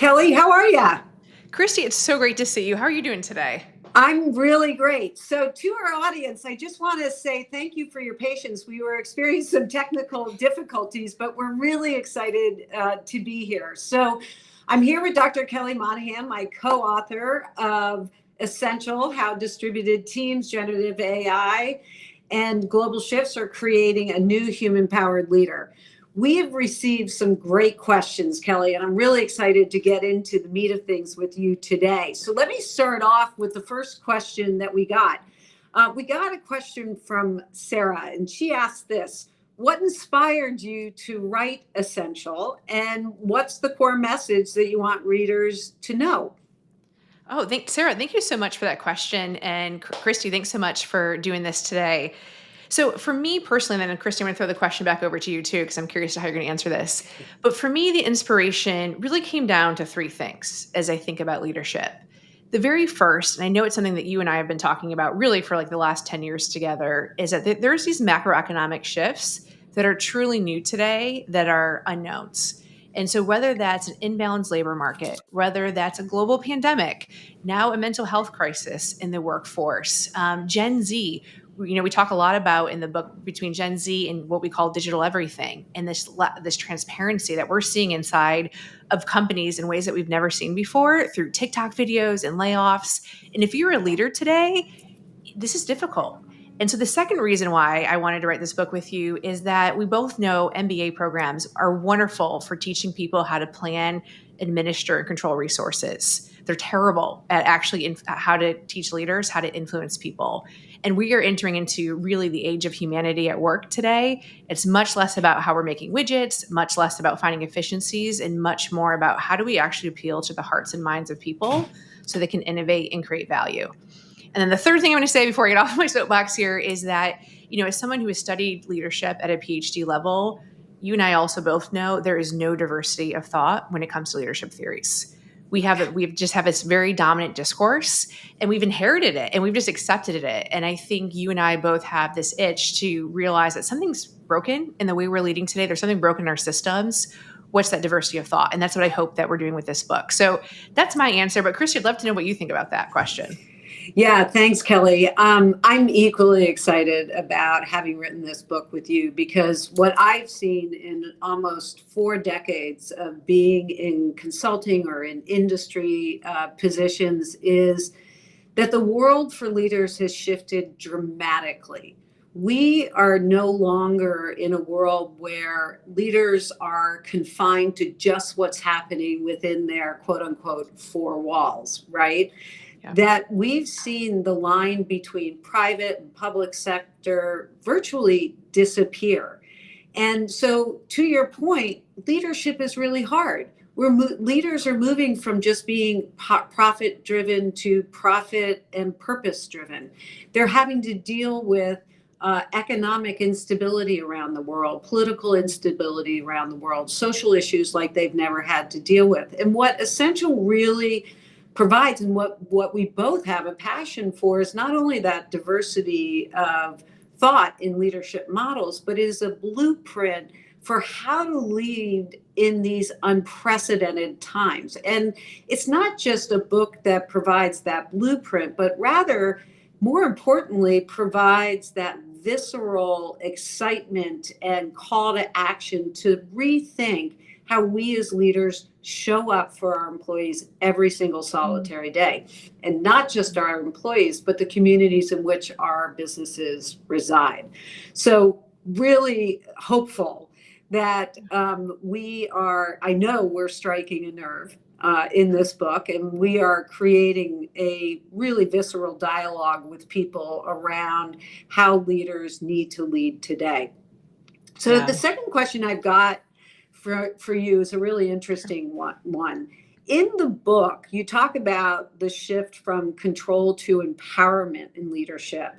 Kelly. How are ya? Christie, it's so great to see you. How are you doing today? I'm really great. So, to our audience, I just want to say thank you for your patience. We were experiencing some technical difficulties, but we're really excited to be here. So, I'm here with Dr. Kelly Monahan, my co author of Essential: How Distributed Teams, Generative AI, and Global Shifts Are Creating a New Human Powered Leader. We have received some great questions, Kelly, and I'm really excited to get into the meat of things with you today. So let me start off with the first question that we got. We got a question from Sarah, and she asked this: what inspired you to write Essential, and what's the core message that you want readers to know? Oh, Sarah, thank you so much for that question. And Christy, thanks so much for doing this today. So for me personally, and then Christy, I'm going to throw the question back over to you too, because I'm curious to how you're going to answer this. But for me, the inspiration really came down to three things as I think about leadership. The very first, and I know it's something that you and I have been talking about really for like the last 10 years together, is that there's these macroeconomic shifts that are truly new today that are unknowns. And so whether that's an imbalanced labor market, whether that's a global pandemic, now a mental health crisis in the workforce, Gen Z, we talk a lot about in the book between Gen Z and what we call digital everything, and this transparency that we're seeing inside of companies in ways that we've never seen before through TikTok videos and layoffs. And if you're a leader today, this is difficult. And so the second reason why I wanted to write this book with you is that we both know MBA programs are wonderful for teaching people how to plan, administer, and control resources. They're terrible at actually how to teach leaders how to influence people. And we are entering into really the age of humanity at work today. It's much less about how we're making widgets, much less about finding efficiencies, and much more about how do we actually appeal to the hearts and minds of people so they can innovate and create value. And then the third thing I'm going to say before I get off my soapbox here is that, as someone who has studied leadership at a PhD level, you and I also both know there is no diversity of thought when it comes to leadership theories. We just have this very dominant discourse, and we've inherited it and we've just accepted it. And I think you and I both have this itch to realize that something's broken in the way we're leading today. There's something broken in our systems. What's that diversity of thought? And that's what I hope that we're doing with this book. So that's my answer. But Christy, I'd love to know what you think about that question. Yeah, thanks, Kelly. I'm equally excited about having written this book with you, because what I've seen in almost 4 decades of being in consulting or in industry positions is that the world for leaders has shifted dramatically. We are no longer in a world where leaders are confined to just what's happening within their quote unquote 4 walls, right? Yeah. That we've seen the line between private and public sector virtually disappear. And so, to your point, leadership is really hard. Leaders are moving from just being profit driven to profit and purpose driven. They're having to deal with economic instability around the world, political instability around the world, social issues like they've never had to deal with. And what Essential really provides, and what we both have a passion for, is not only that diversity of thought in leadership models, but is a blueprint for how to lead in these unprecedented times. And it's not just a book that provides that blueprint, but rather, more importantly, provides that visceral excitement and call to action to rethink how we as leaders show up for our employees every single solitary day. And not just our employees, but the communities in which our businesses reside. So really hopeful that I know we're striking a nerve in this book, and we are creating a really visceral dialogue with people around how leaders need to lead today. So The second question I've got for you is a really interesting one. In the book, you talk about the shift from control to empowerment in leadership.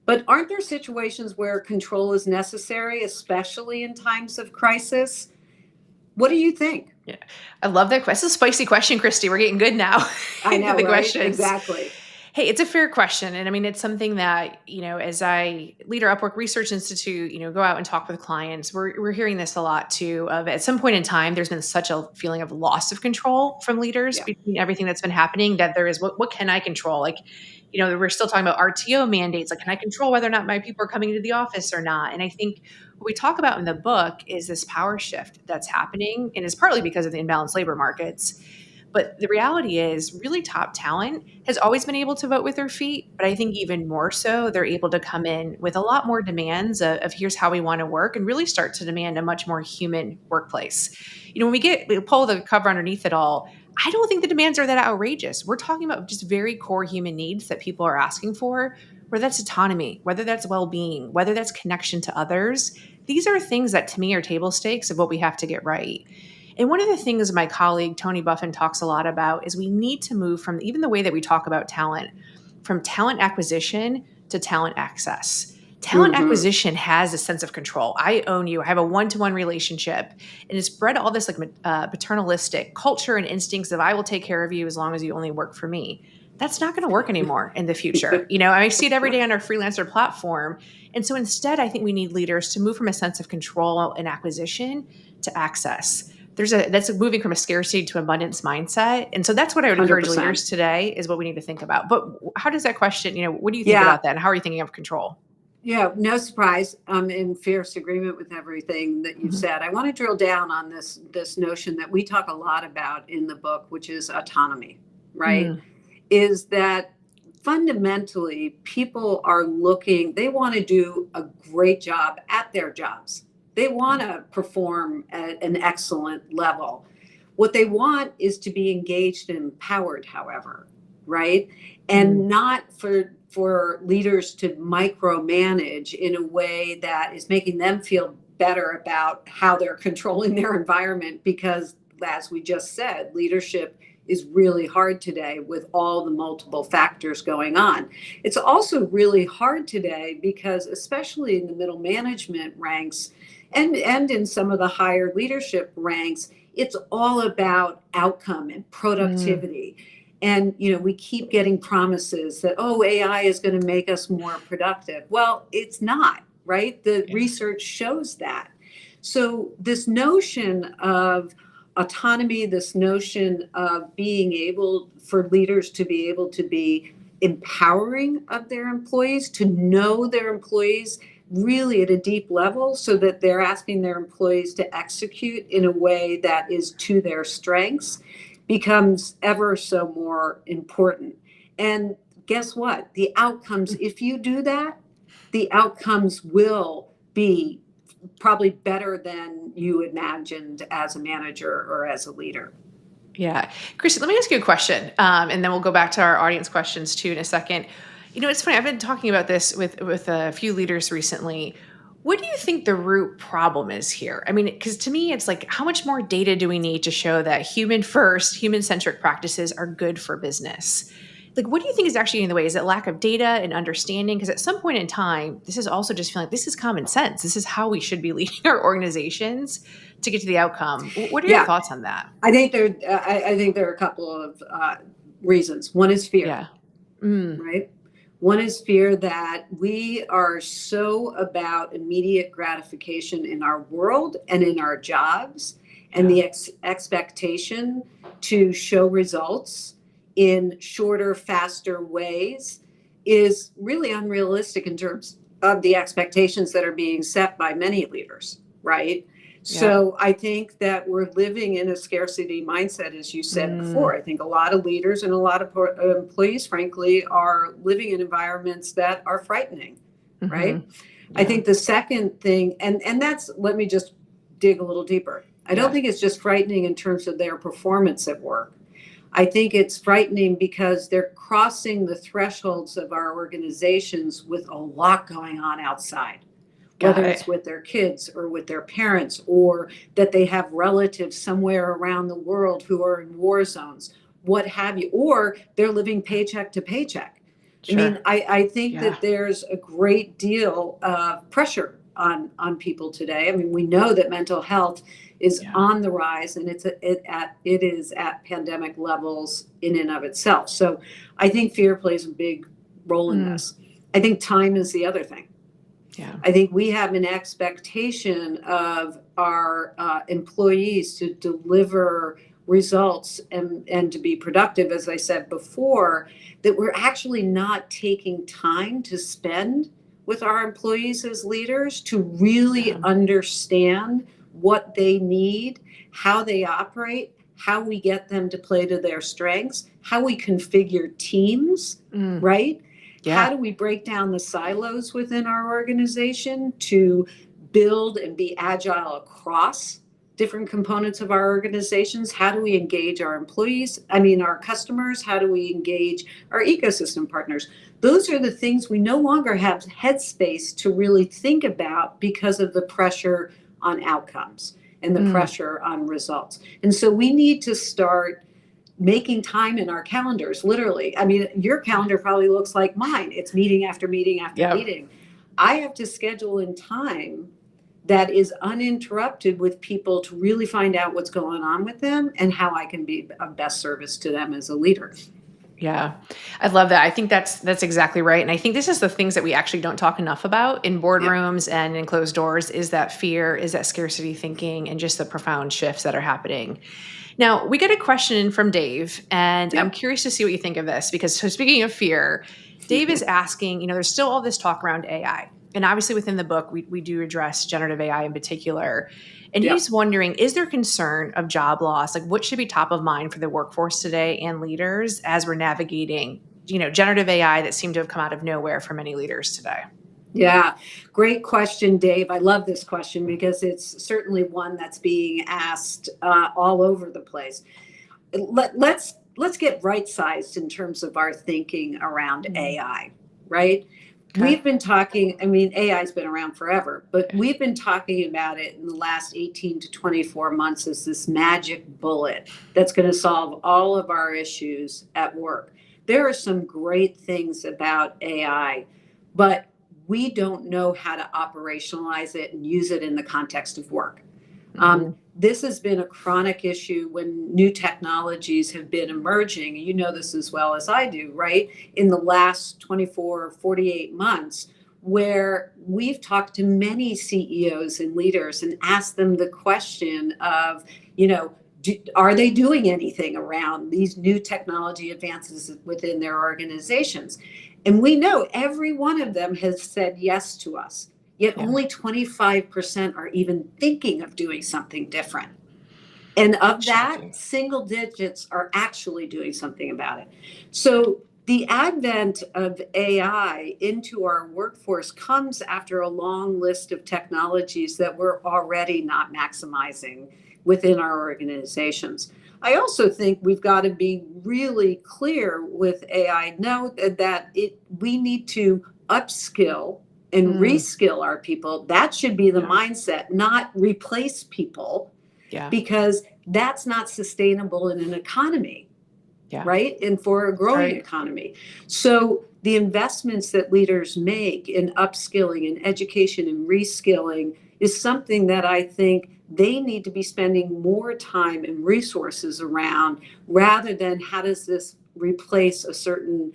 But aren't there situations where control is necessary, especially in times of crisis? What do you think? Yeah, I love that question. It's a spicy question, Christy. We're getting good now. I know, the right? questions. Exactly. Hey, it's a fair question. And I mean, it's something that, as I lead our Upwork Research Institute, go out and talk with clients, we're hearing this a lot too, of at some point in time, there's been such a feeling of loss of control from leaders Yeah. between everything that's been happening, that there is, what can I control? Like, we're still talking about RTO mandates. Like, can I control whether or not my people are coming into the office or not? And I think what we talk about in the book is this power shift that's happening. And it's partly because of the imbalanced labor markets. But the reality is, really top talent has always been able to vote with their feet. But I think even more so, they're able to come in with a lot more demands of here's how we want to work, and really start to demand a much more human workplace. When we pull the cover underneath it all, I don't think the demands are that outrageous. We're talking about just very core human needs that people are asking for, whether that's autonomy, whether that's well being, whether that's connection to others. These are things that to me are table stakes of what we have to get right. And one of the things my colleague Tony Buffin talks a lot about is we need to move from even the way that we talk about talent, from talent acquisition to talent access. Talent acquisition has a sense of control. I own you. I have a one-to-one relationship, and it's bred all this like paternalistic culture and instincts of I will take care of you as long as you only work for me. That's not going to work anymore in the future. I see it every day on our freelancer platform. And so instead, I think we need leaders to move from a sense of control and acquisition to access. That's moving from a scarcity to abundance mindset. And so that's what I would encourage 100%. leaders today, is what we need to think about. But how does that question, what do you think about that? And how are you thinking of control? Yeah, no surprise. I'm in fierce agreement with everything that you've said. I want to drill down on this notion that we talk a lot about in the book, which is autonomy, right? Is that fundamentally people are they want to do a great job at their jobs. They want to perform at an excellent level. What they want is to be engaged and empowered, however, right? And not for leaders to micromanage in a way that is making them feel better about how they're controlling their environment, because as we just said, leadership is really hard today with all the multiple factors going on. It's also really hard today because, especially in the middle management ranks and in some of the higher leadership ranks, it's all about outcome and productivity. And, we keep getting promises that, AI is going to make us more productive. Well, it's not, right? The research shows that. So this notion of autonomy, this notion of being able for leaders to be able to be empowering of their employees, to know their employees really at a deep level so that they're asking their employees to execute in a way that is to their strengths, becomes ever so more important. And guess what? The outcomes, if you do that, the outcomes will be probably better than you imagined as a manager or as a leader. Yeah. Christie, let me ask you a question, and then we'll go back to our audience questions too in a second. It's funny. I've been talking about this with a few leaders recently. What do you think the root problem is here? I mean, because to me, it's like, how much more data do we need to show that human first, human centric practices are good for business? Like, what do you think is actually in the way? Is it lack of data and understanding? Because at some point in time, this is also just feeling like this is common sense. This is how we should be leading our organizations to get to the outcome. What are your thoughts on that? I think there are a couple of reasons. One is fear, right? One is fear that we are so about immediate gratification in our world and in our jobs, and the expectation to show results in shorter, faster ways is really unrealistic in terms of the expectations that are being set by many leaders, right? So I think that we're living in a scarcity mindset, as you said before. I think a lot of leaders and a lot of employees, frankly, are living in environments that are frightening, right? I think the second thing, and that's, let me just dig a little deeper. I don't think it's just frightening in terms of their performance at work. I think it's frightening because they're crossing the thresholds of our organizations with a lot going on outside. Whether it's with their kids or with their parents, or that they have relatives somewhere around the world who are in war zones, what have you, or they're living paycheck to paycheck. I mean, I think that there's a great deal of pressure on people today. I mean, we know that mental health is Yeah. on the rise, and it is at pandemic levels in and of itself. So I think fear plays a big role in Mm, this. I think time is the other thing. yeah. I think we have an expectation of our employees to deliver results and to be productive, as I said before, that we're actually not taking time to spend with our employees as leaders to really Yeah. understand what they need, how they operate, how we get them to play to their strengths, how we configure teams, Mm, right? How yeah. do we break down the silos within our organization to build and be agile across different components of our organizations? How do we engage our employees? I mean, our customers? How do we engage our ecosystem partners? Those are the things we no longer have headspace to really think about because of the pressure on outcomes and the Mm, pressure on results. And so we need to start making time in our calendars, literally. I mean, your calendar probably looks like mine. It's meeting after meeting after yep. meeting. I have to schedule in time that is uninterrupted with people to really find out what's going on with them and how I can be of best service to them as a leader. Yeah. I love that. I think that's exactly right. And I think this is the things that we actually don't talk enough about in Yeah. boardrooms and in closed doors is that fear, is that scarcity thinking, and just the profound shifts that are happening. Now, we get a question from Dave, and I'm Yep. curious to see what you think of this because so speaking of fear, Dave is asking, there's still all this talk around AI. And obviously within the book, we do address generative AI in particular. And Yep. he's wondering, is there concern of job loss? Like what should be top of mind for the workforce today and leaders as we're navigating, generative AI that seem to have come out of nowhere for many leaders today? Yeah, great question, Dave. I love this question because it's certainly one that's being asked all over the place. Let's get right sized in terms of our thinking around Mm, AI, right? okay. We've been talking, I mean, AI's been around forever, but Yeah. we've been talking about it in the last 18 to 24 months as this magic bullet that's going to solve all of our issues at work. There are some great things about AI, but we don't know how to operationalize it and use it in the context of work. Mhm. This has been a chronic issue when new technologies have been emerging. You know this as well as I do, right? In the last 24 or 48 months, where we've talked to many CEOs and leaders and asked them the question of, are they doing anything around these new technology advances within their organizations? And we know every one of them has said yes to us. Yet Yeah. only 25% are even thinking of doing something different. And of that, Shocking. single digits are actually doing something about it. So the advent of AI into our workforce comes after a long list of technologies that we're already not maximizing within our organizations. I also think we've got to be really clear with AI. Know that we need to upskill and Mm, reskill our people. That should be the yeah. mindset, not replace people, Yeah. because that's not sustainable in an economy, Yeah. right? And for a growing Right. economy. So the investments that leaders make in upskilling and education and reskilling is something that I think they need to be spending more time and resources around rather than how does this replace a certain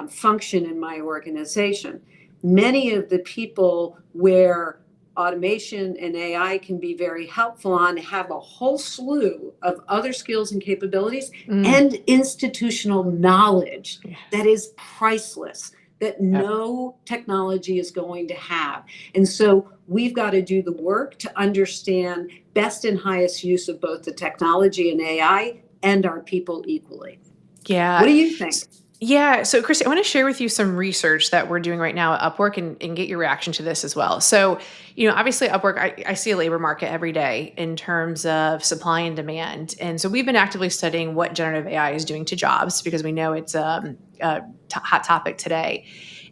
function in my organization. Many of the people where automation and AI can be very helpful on have a whole slew of other skills and capabilities Mm, and institutional knowledge yeah. that is priceless, that Yep. no technology is going to have. And so we've got to do the work to understand best and highest use of both the technology and AI and our people equally. What Yeah. do you think? Yeah. So, Christy, I want to share with you some research that we're doing right now at Upwork and get your reaction to this as well. So, obviously, at Upwork, I see a labor market every day in terms of supply and demand. And so, we've been actively studying what generative AI is doing to jobs because we know it's a hot topic today.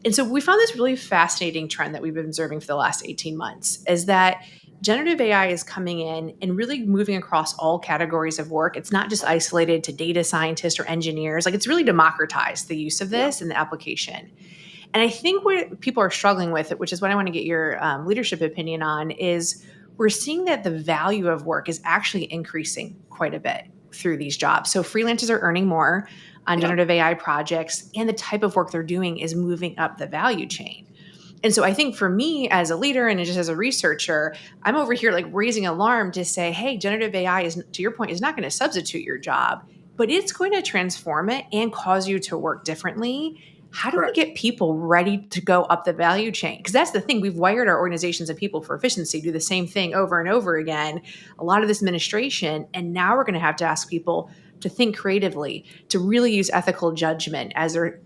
And so, we found this really fascinating trend that we've been observing for the last 18 months is that generative AI is coming in and really moving across all categories of work. It's not just isolated to data scientists or engineers. Like it's really democratized the use of Yeah. this and the application. And I think what people are struggling with, which is what I want to get your leadership opinion on, is we're seeing that the value of work is actually increasing quite a bit through these jobs. So freelancers are earning more on Yep. generative AI projects, and the type of work they're doing is moving up the value chain. And so I think for me as a leader and just as a researcher, I'm over here like raising alarm to say, hey, generative AI is, to your point, is not going to substitute your job, but it's going to transform it and cause you to work differently. How do we Correct. get people ready to go up the value chain? Because that's the thing. We've wired our organizations and people for efficiency, do the same thing over and over again, a lot of this administration. And now we're going to have to ask people to think creatively, to really use ethical judgment as they're,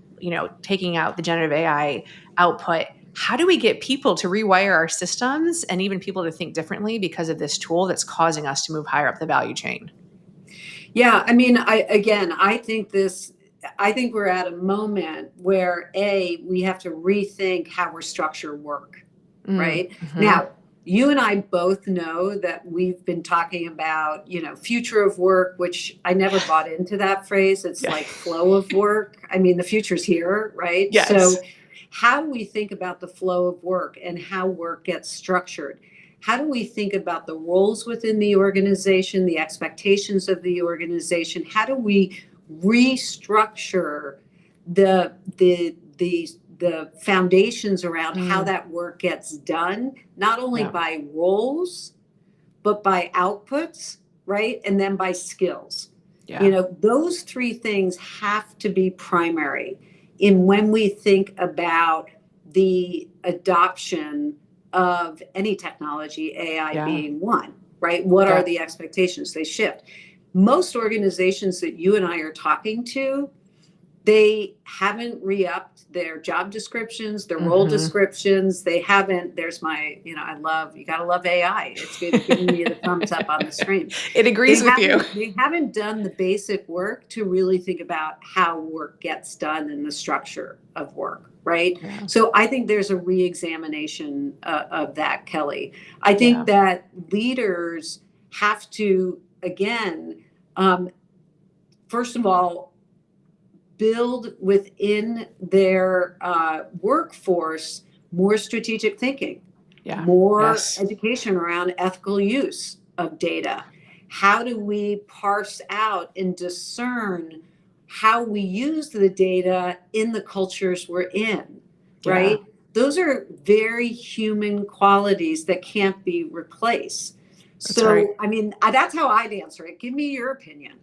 taking out the generative AI output. How do we get people to rewire our systems and even people to think differently because of this tool that's causing us to move higher up the value chain? Yeah, I mean, I think we're at a moment where we have to rethink how we're structure work, right? Mm-hmm. Now, you and I both know that we've been talking about, future of work, which I never bought into that phrase. It's like flow of work. I mean, the future's here, right? Yes. So how do we think about the flow of work and how work gets structured? How do we think about the roles within the organization, the expectations of the organization? How do we restructure the foundations around how that work gets done, not only by roles, but by outputs, right? And then by skills. Yeah. Those three things have to be primary in when we think about the adoption of any technology, AI being one, right? What are the expectations? They shift. Most organizations that you and I are talking to, they haven't re-upped their job descriptions, their role descriptions. They haven't, there's my, you gotta love AI. It's giving me the thumbs up on the screen. It agrees with you. They haven't done the basic work to really think about how work gets done and the structure of work, right? Yeah. So I think there's a re-examination of that, Kelly. I think that leaders have to, again, first of all, build within their workforce more strategic thinking, more education around ethical use of data. How do we parse out and discern how we use the data in the cultures we're in, right? Those are very human qualities that can't be replaced. I mean, that's how I'd answer it. Give me your opinion.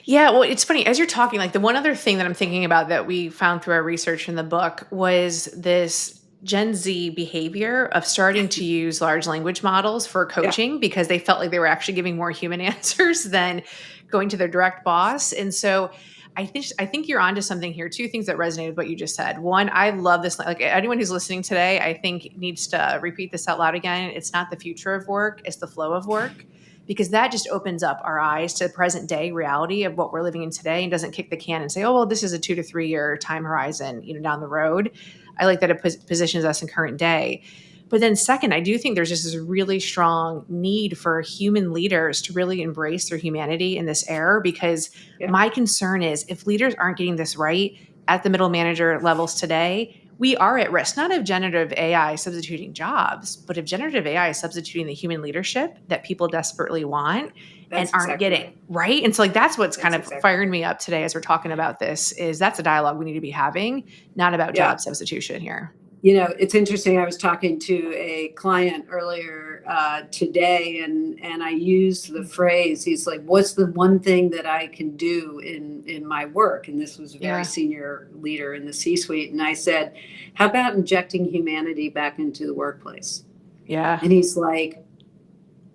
Yeah, well, it's funny. As you're talking, like the one other thing that I'm thinking about that we found through our research in the book was this Gen Z behavior of starting to use large language models for coaching because they felt like they were actually giving more human answers than going to their direct boss. And so I think you're onto something here. Two things that resonated with what you just said. One, I love this. Like anyone who's listening today, I think needs to repeat this out loud again. It's not the future of work, it's the flow of work. Because that just opens up our eyes to the present day reality of what we're living in today and doesn't kick the can and say, oh, well, this is a 2 to 3 year time horizon, down the road. I like that it positions us in current day. But then second, I do think there's just this really strong need for human leaders to really embrace their humanity in this era, because my concern is if leaders aren't getting this right at the middle manager levels today, we are at risk, not of generative AI substituting jobs, but of generative AI substituting the human leadership that people desperately want and aren't getting, right? And so like that's what's kind of firing me up today as we're talking about this, is that's a dialogue we need to be having, not about job substitution here. It's interesting. I was talking to a client earlier today, and I used the phrase, he's like, what's the one thing that I can do in my work? And this was a very senior leader in the C-suite. And I said, how about injecting humanity back into the workplace? Yeah. And he's like,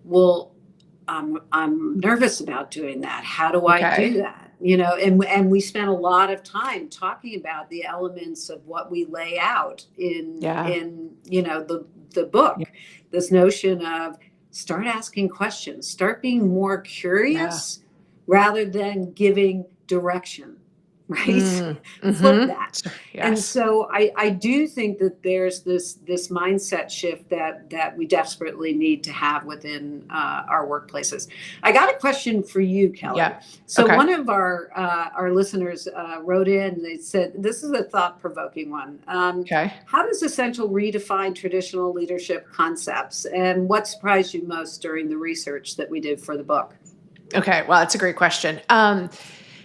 well, I'm nervous about doing that. How do I do that? And we spent a lot of time talking about the elements of what we lay out in the book. This notion of start asking questions, start being more curious rather than giving direction, right? Mm, Flip mm-hmm. that. And Yes. so I do think that there's this mindset shift that we desperately need to have within our workplaces. I got a question for you, Kelly. Yeah. So Okay. one of our listeners wrote in. They said this is a thought-provoking one. Okay. How does Essential redefine traditional leadership concepts, and what surprised you most during the research that we did for the book? Okay. Well, that's a great question.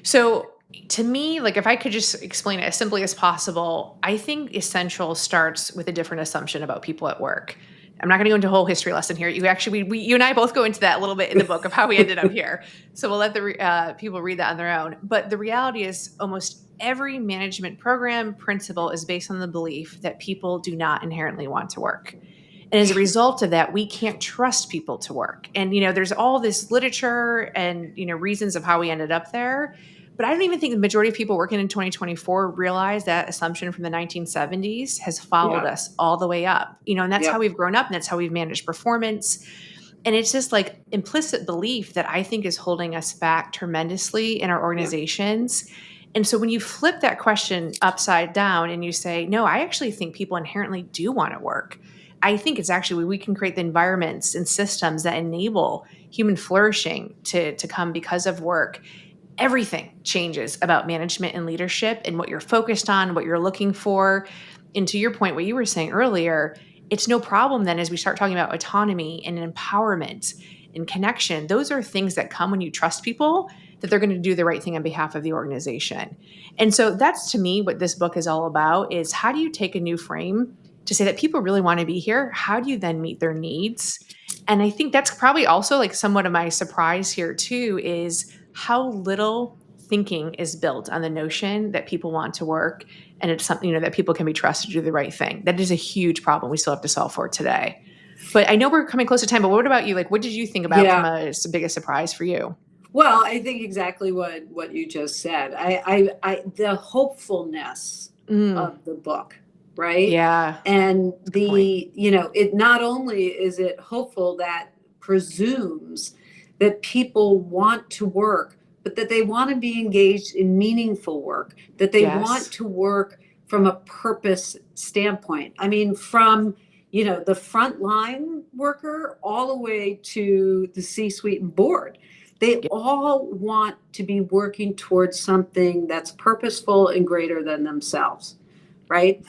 So to me, like if I could just explain it as simply as possible, I think essential starts with a different assumption about people at work. I'm not going to go into a whole history lesson here. You actually, you and I both go into that a little bit in the book of how we ended up here. So we'll let the people read that on their own. But the reality is, almost every management program principle is based on the belief that people do not inherently want to work. And as a result of that, we can't trust people to work. And, there's all this literature and, reasons of how we ended up there. But I don't even think the majority of people working in 2024 realize that assumption from the 1970s has followed Yeah. us all the way up, and that's how Yep. we've grown up and that's how we've managed performance. And it's just like implicit belief that I think is holding us back tremendously in our Yeah. organizations. And so when you flip that question upside down and you say, no, I actually think people inherently do want to work. I think it's actually we can create the environments and systems that enable human flourishing to come because of work. Everything changes about management and leadership and what you're focused on, what you're looking for. And to your point, what you were saying earlier, it's no problem then as we start talking about autonomy and empowerment and connection. Those are things that come when you trust people that they're going to do the right thing on behalf of the organization. And so that's to me what this book is all about is how do you take a new frame to say that people really want to be here? How do you then meet their needs? And I think that's probably also like somewhat of my surprise here too is how little thinking is built on the notion that people want to work and it's something that people can be trusted to do the right thing. That is a huge problem we still have to solve for today. But I know we're coming close to time, but what about you? Like, what did you think about from Yeah. a biggest surprise for you? Well, I think exactly what you just said. The hopefulness Mm, of the book, right? yeah, And good point. it not only is it hopeful that presumes that people want to work, but that they want to be engaged in meaningful work, that they want Yes. to work from a purpose standpoint. I mean, from the frontline worker all the way to the C-suite and board, they Yeah. all want to be working towards something that's purposeful and greater than themselves, right?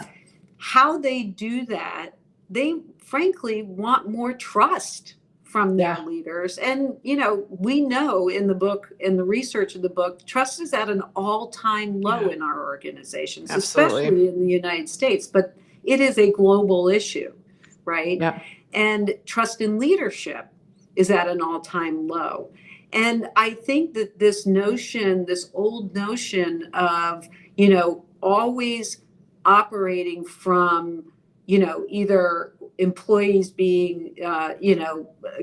How they do that, they frankly want more trust from their Yeah. leaders. And, we know in the book, in the research of the book, trust is at an all-time low Yeah. in our organizations, Absolutely. especially in the United States, but it is a global issue, right? Yep. And trust in leadership is at an all-time low. And I think that this old notion of, always operating from, either employees being,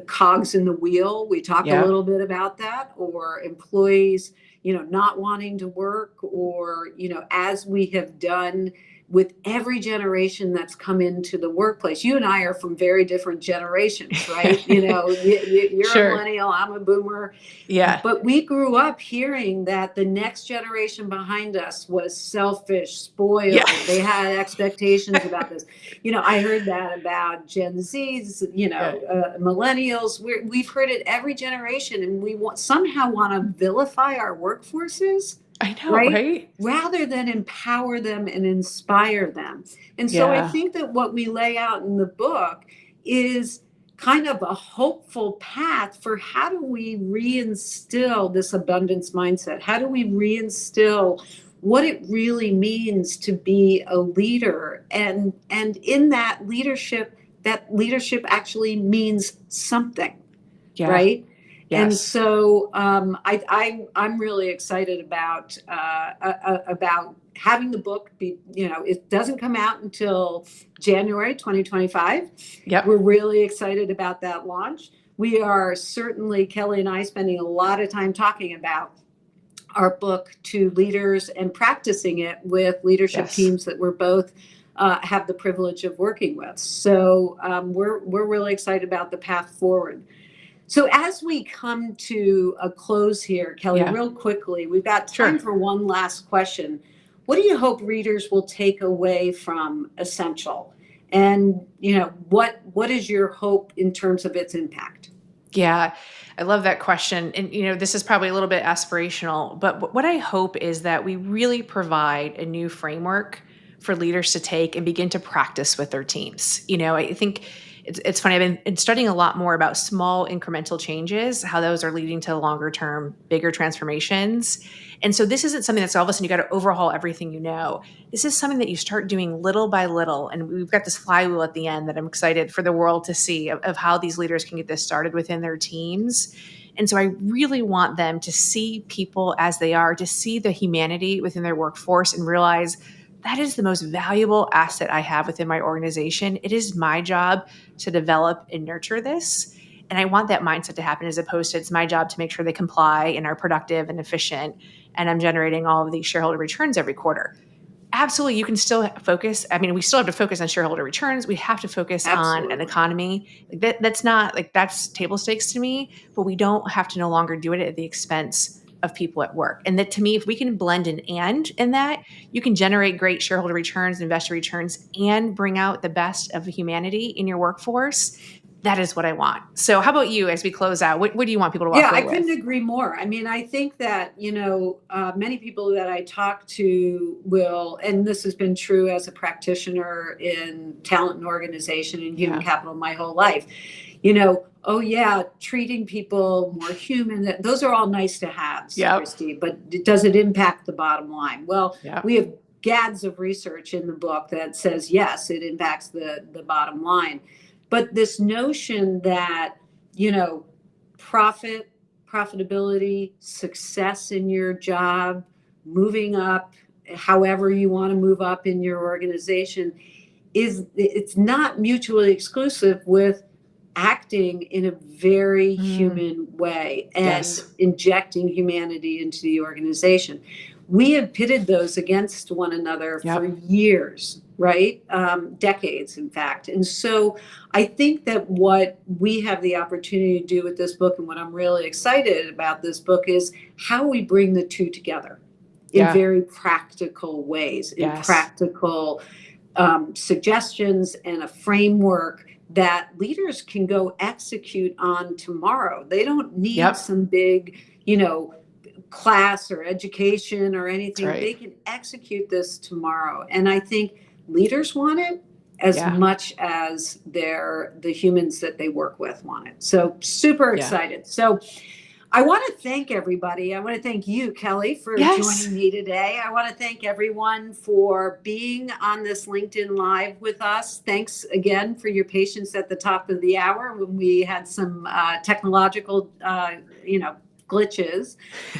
cogs in the wheel. We talk a Yeah. little bit about that, or employees, not wanting to work, or, as we have done with every generation that's come into the workplace. You and I are from very different generations, right? You're a Sure. millennial, I'm a boomer, Yeah. but we grew up hearing that the next generation behind us was selfish, Yeah. spoiled. They had expectations about this. I heard that about Gen Zs, Yeah. millennials. We've heard it every generation, and we somehow want to vilify our workforces, I know, right? right? Rather than empower them and inspire them. And so I Yeah. think that what we lay out in the book is kind of a hopeful path for how do we reinstill this abundance mindset? How do we reinstill what it really means to be a leader? And in that leadership actually means something, Yeah. right? And Yes. so I'm really excited about having the book be, it doesn't come out until January 2025. Yep. We're really excited about that launch. We are certainly, Kelly and I, spending a lot of time talking about our book to leaders and practicing it with leadership Yes. teams that we're both have the privilege of working with. So we're really excited about the path forward. So as we come to a close here, Kelly, Yeah. real quickly, we've got time Sure. for one last question. What do you hope readers will take away from Essential? And, what is your hope in terms of its impact? Yeah, I love that question. And, this is probably a little bit aspirational, but what I hope is that we really provide a new framework for leaders to take and begin to practice with their teams. I think it's funny. I've been studying a lot more about small incremental changes, how those are leading to longer term, bigger transformations. And so this isn't something that's all of a sudden you got to overhaul everything you know. This is something that you start doing little by little. And we've got this flywheel at the end that I'm excited for the world to see of how these leaders can get this started within their teams. And so I really want them to see people as they are, to see the humanity within their workforce and realize that is the most valuable asset I have within my organization. It is my job to develop and nurture this. And I want that mindset to happen as opposed to it's my job to make sure they comply and are productive and efficient. And I'm generating all of these shareholder returns every quarter. Absolutely, you can still focus. I mean, we still have to focus on shareholder returns. We have to focus on an Absolutely. economy. That's not like that's table stakes to me, but we don't have to no longer do it at the expense of people at work. And that to me, if we can blend an and in that, you can generate great shareholder returns, investor returns, and bring out the best of humanity in your workforce. That is what I want. So, how about you as we close out? What do you want people to walk Yeah, away I couldn't with? agree more. I mean, I think that, many people that I talk to will, and this has been true as a practitioner in talent and organization and human Yeah. capital my whole life, oh, yeah, treating people more human, those are all nice to haves, Yep. Christy, but does it impact the bottom line? Well, Yep. we have gads of research in the book that says, yes, it impacts the bottom line. But this notion that, profit, profitability, success in your job, moving up, however you want to move up in your organization, it's not mutually exclusive with acting in a very Mm, human way and yes. injecting humanity into the organization. We have pitted those against one another for Yep. years, right? Decades, in fact. And so I think that what we have the opportunity to do with this book, and what I'm really excited about this book, is how we bring the two together in Yeah. very practical ways, in Yes. practical suggestions and a framework that leaders can go execute on tomorrow. They don't need Yep. some big, class or education or That's anything. They right. can execute this tomorrow. And I think leaders want it as Yeah. much as the humans that they work with want it. So super Yeah. excited. So I want to thank everybody. I want to thank you, Kelly, for Yes. joining me today. I want to thank everyone for being on this LinkedIn Live with us. Thanks again for your patience at the top of the hour when we had some technological, glitches.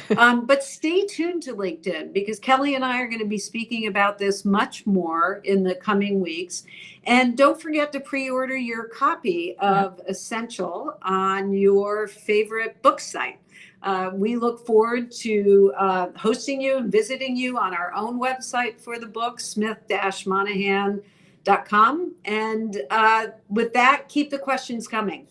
But stay tuned to LinkedIn because Kelly and I are going to be speaking about this much more in the coming weeks. And don't forget to pre order your copy Yep. of Essential on your favorite book site. We look forward to hosting you and visiting you on our own website for the book, smith-monahan.com. And with that, keep the questions coming.